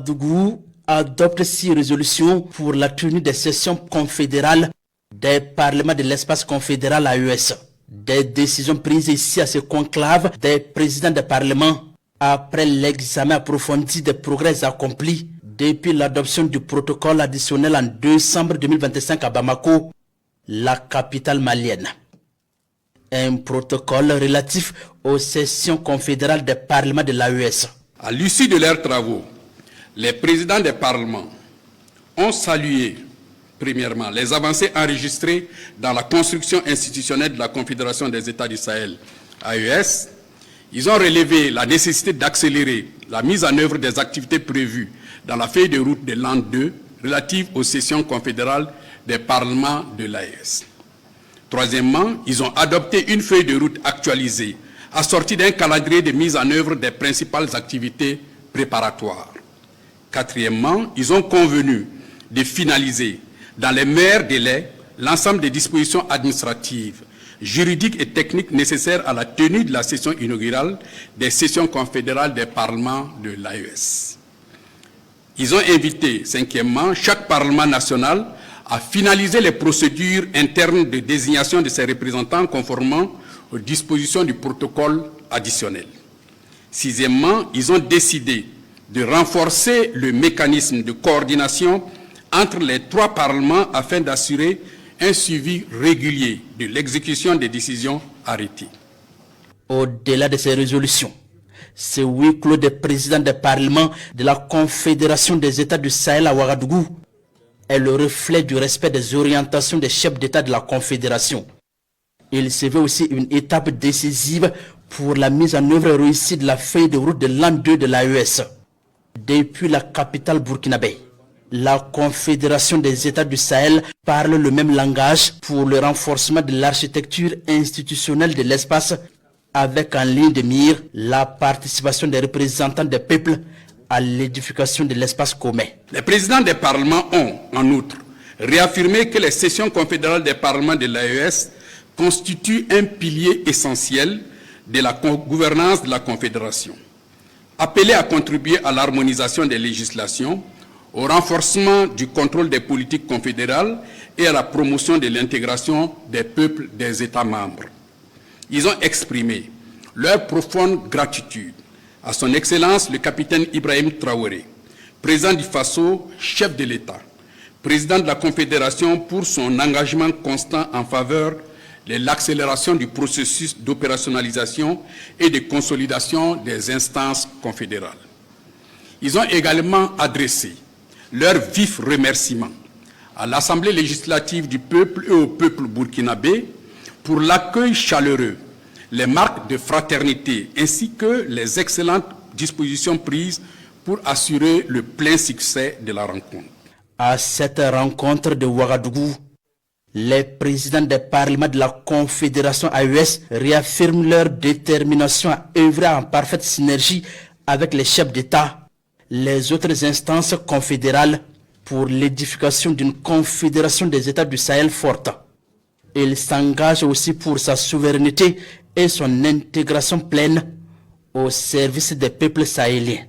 Ouagadougou adopte 6 résolutions pour la tenue des sessions confédérales des parlements de l'espace confédéral AES. Des décisions prises ici à ce conclave des présidents des parlements après l'examen approfondi des progrès accomplis depuis l'adoption du protocole additionnel en décembre 2025 à Bamako, la capitale malienne. Un protocole relatif aux sessions confédérales des parlements de l'AES. À l'issue de leurs travaux, les présidents des parlements ont salué, premièrement, les avancées enregistrées dans la construction institutionnelle de la Confédération des États du Sahel, AES. Ils ont relevé la nécessité d'accélérer la mise en œuvre des activités prévues dans la feuille de route de l'an 2 relative aux sessions confédérales des parlements de l'AES. Troisièmement, ils ont adopté une feuille de route actualisée, assortie d'un calendrier de mise en œuvre des principales activités préparatoires. Quatrièmement, ils ont convenu de finaliser dans les meilleurs délais l'ensemble des dispositions administratives, juridiques et techniques nécessaires à la tenue de la session inaugurale des sessions confédérales des parlements de l'AES. Ils ont invité, cinquièmement, chaque parlement national à finaliser les procédures internes de désignation de ses représentants conformément aux dispositions du protocole additionnel. Sixièmement, ils ont décidé de renforcer le mécanisme de coordination entre les 3 parlements afin d'assurer un suivi régulier de l'exécution des décisions arrêtées. Au-delà de ces résolutions, ce huis clos des présidents des parlements de la Confédération des États du Sahel à Ouagadougou est le reflet du respect des orientations des chefs d'État de la Confédération. Il se veut aussi une étape décisive pour la mise en œuvre réussie de la feuille de route de l'an 2 de l'AES. Depuis la capitale burkinabé, la Confédération des États du Sahel parle le même langage pour le renforcement de l'architecture institutionnelle de l'espace, avec en ligne de mire la participation des représentants des peuples à l'édification de l'espace commun. Les présidents des parlements ont, en outre, réaffirmé que les sessions confédérales des parlements de l'AES constituent un pilier essentiel de la gouvernance de la Confédération. Appelés à contribuer à l'harmonisation des législations, au renforcement du contrôle des politiques confédérales et à la promotion de l'intégration des peuples des États membres. Ils ont exprimé leur profonde gratitude à son Excellence le capitaine Ibrahim Traoré, président du Faso, chef de l'État, président de la Confédération pour son engagement constant en faveur de l'accélération du processus d'opérationnalisation et de consolidation des instances confédérales. Ils ont également adressé leurs vifs remerciements à l'Assemblée législative du peuple et au peuple burkinabé pour l'accueil chaleureux, les marques de fraternité ainsi que les excellentes dispositions prises pour assurer le plein succès de la rencontre. À cette rencontre de Ouagadougou, les présidents des parlements de la Confédération AES réaffirment leur détermination à œuvrer en parfaite synergie avec les chefs d'État, les autres instances confédérales pour l'édification d'une confédération des États du Sahel forte. Il s'engage aussi pour sa souveraineté et son intégration pleine au service des peuples sahéliens.